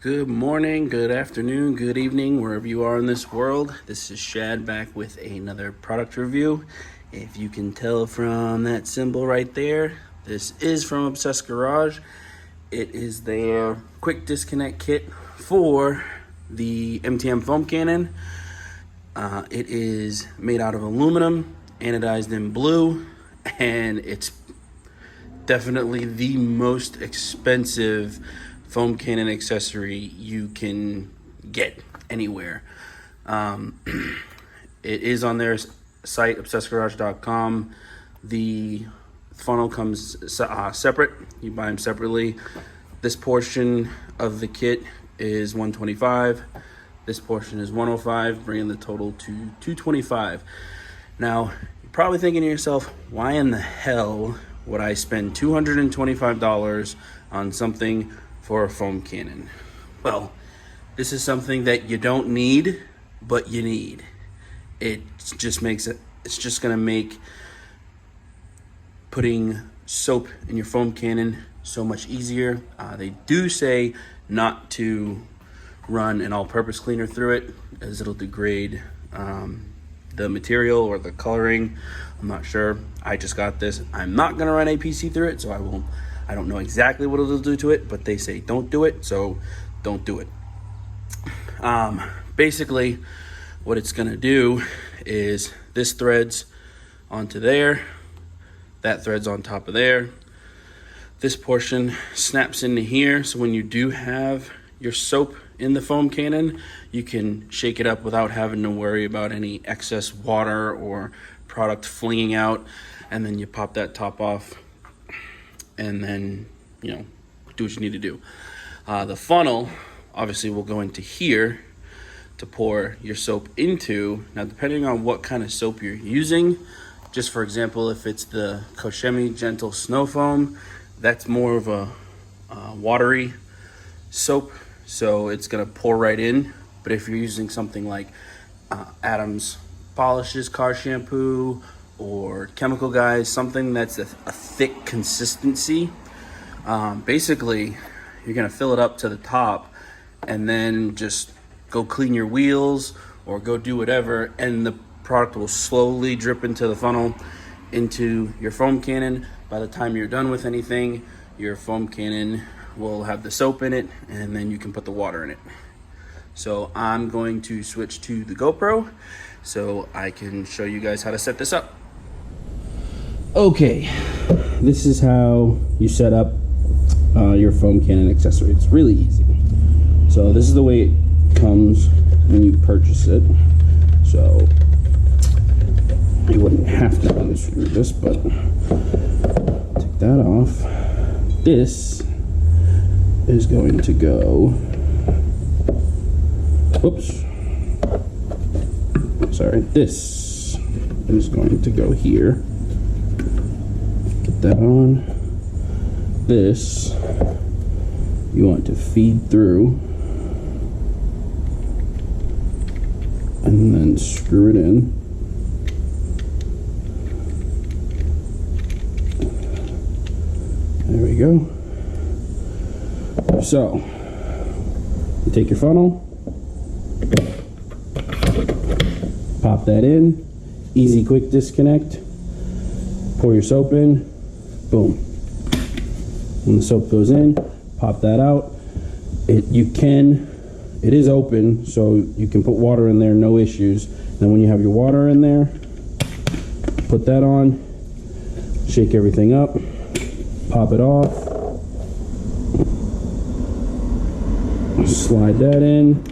Good morning, good afternoon, good evening, wherever you are in this world. This is Shad back with another product review. If you can tell from that symbol right there, this is from Obsessed Garage. It is their quick disconnect kit for the MTM foam cannon. It is made out of aluminum, anodized in blue, and it's definitely the most expensive foam cannon accessory you can get anywhere. It is on their site, obsessedgarage.com. The funnel comes separate. You buy them separately. This portion of the kit is $125. This portion is $105, bringing the total to $225. Now, you're probably thinking to yourself, why in the hell would I spend $225 on something for a foam cannon? Well, this is something that you don't need, but you need. It's just gonna make putting soap in your foam cannon so much easier. They do say not to run an all-purpose cleaner through it, as it'll degrade the material or the coloring. I'm not sure. I just got this. I'm not gonna run APC through it, so I don't know exactly what it'll do to it, but they say don't do it, so don't do it. Basically, what it's gonna do is this threads onto there, that threads on top of there. This portion snaps into here, so when you do have your soap in the foam cannon, you can shake it up without having to worry about any excess water or product flinging out. And then you pop that top off and then, do what you need to do. The funnel obviously will go into here to pour your soap into. Now, depending on what kind of soap you're using, just for example, if it's the Koshemi Gentle Snow Foam, that's more of a watery soap, so it's gonna pour right in. But if you're using something like Adam's Polishes car shampoo or Chemical Guys, something that's a thick consistency, basically you're gonna fill it up to the top and then just go clean your wheels or go do whatever, and the product will slowly drip into the funnel into your foam cannon. By the time you're done with anything, your foam cannon will have the soap in it, and then you can put the water in it. So I'm going to switch to the GoPro so I can show you guys how to set this up. Okay, this is how you set up your foam cannon accessory. It's really easy. So this is the way it comes when you purchase it. So you wouldn't have to unscrew this, but take that off. This is going to go, oops, sorry, this is going to go here. Get that on. This you want to feed through and then screw it in. There we go. So, you take your funnel, pop that in, easy quick disconnect, pour your soap in, boom. When the soap goes in, pop that out. It is open, so you can put water in there, no issues. Then when you have your water in there, put that on, shake everything up, pop it off, slide that in,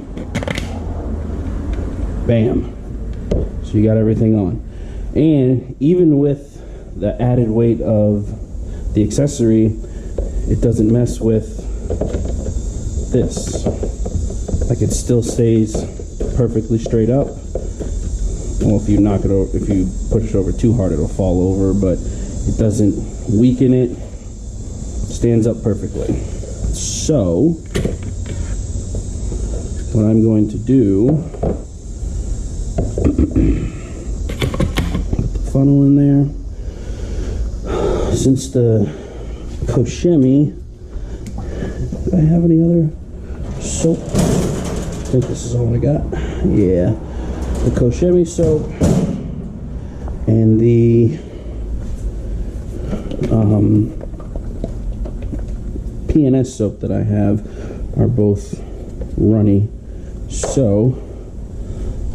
bam. So you got everything on. And even with the added weight of the accessory, it doesn't mess with this. Like, it still stays perfectly straight up. Well, if you knock it over, if you push it over too hard, it'll fall over, but it doesn't weaken it. Stands up perfectly. So what I'm going to do, put the funnel in there. Since the Koshemi, do I have any other soap. I think this is all I got. Yeah, the Koshemi soap and the PNS soap that I have are both runny. So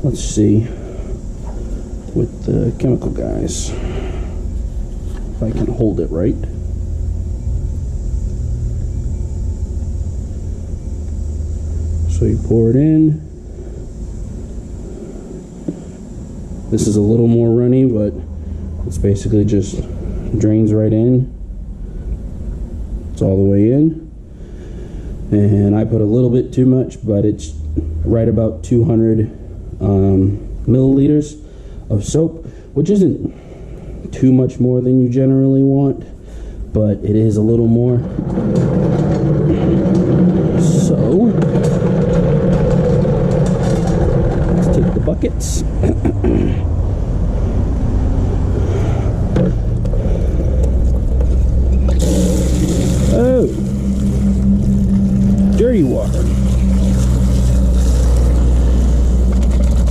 let's see with the chemical guys if I can hold it right. So you pour it in. This is a little more runny, but it's basically just drains right in. It's all the way in. And I put a little bit too much, but it's right about 200 milliliters of soap, which isn't too much more than you generally want, but it is a little more. So let's take the buckets. Oh, dirty water.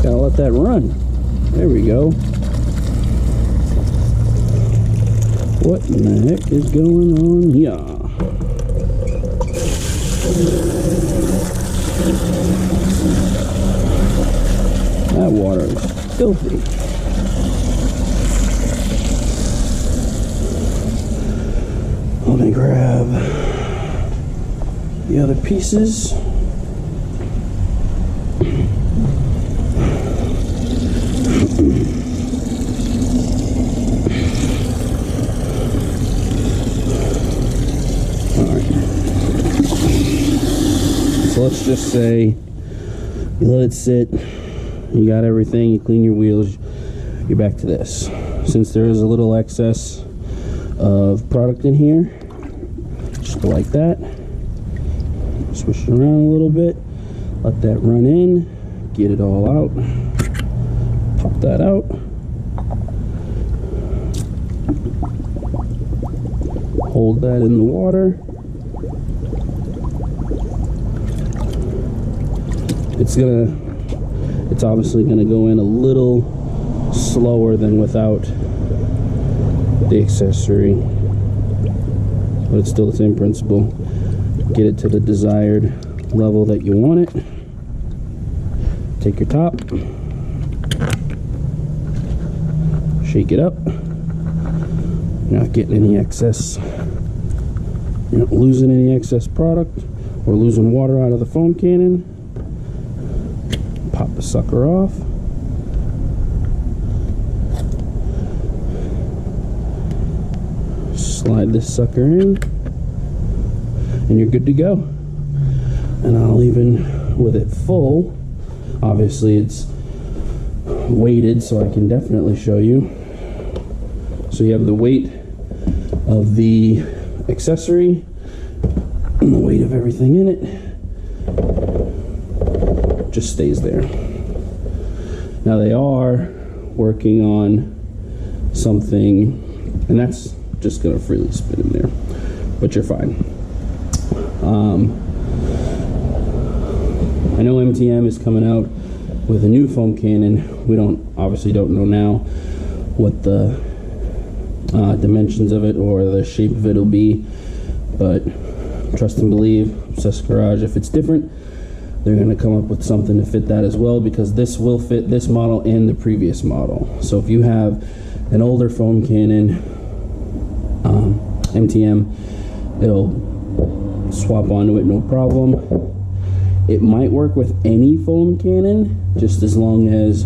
Gotta let that run. There we go. What in the heck is going on here? That water is filthy. Let me grab the other pieces. So let's just say you let it sit, you got everything, you clean your wheels, you're back to this. Since there is a little excess of product in here, just go like that, switch it around a little bit, let that run in, get it all out, pop that out, hold that in the water. It's obviously gonna go in a little slower than without the accessory, but it's still the same principle. Get it to the desired level that you want it. Take your top, shake it up. You're not getting any excess, you're not losing any excess product or losing water out of the foam cannon. Pop the sucker off. Slide this sucker in, and you're good to go. And I'll even with it full, obviously it's weighted, so I can definitely show you. So you have the weight of the accessory and the weight of everything in it. Just stays there. Now they are working on something, and that's just gonna freely spin in there, but you're fine. I know MTM is coming out with a new foam cannon. We obviously don't know now what the dimensions of it or the shape of it will be, but trust and believe, Obsessed Garage, if it's different, they're going to come up with something to fit that as well, because this will fit this model and the previous model. So if you have an older foam cannon, MTM, it'll swap onto it no problem. It might work with any foam cannon, just as long as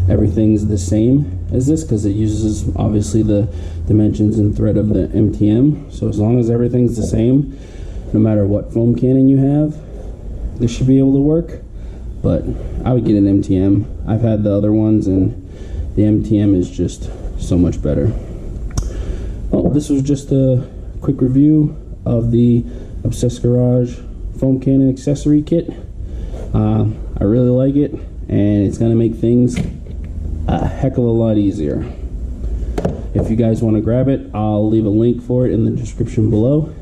everything's the same as this, because it uses obviously the dimensions and thread of the MTM. So as long as everything's the same, no matter what foam cannon you have, this should be able to work. But I would get an MTM. I've had the other ones, and the MTM is just so much better. Well, this was just a quick review of the Obsessed Garage foam cannon accessory kit. I really like it, and it's going to make things a heck of a lot easier. If you guys want to grab it, I'll leave a link for it in the description below.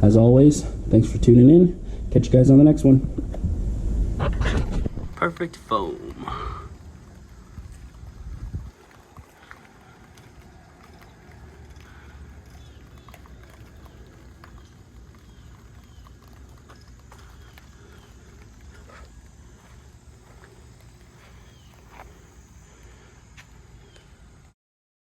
As always, thanks for tuning in. Catch you guys on the next one. Perfect foam.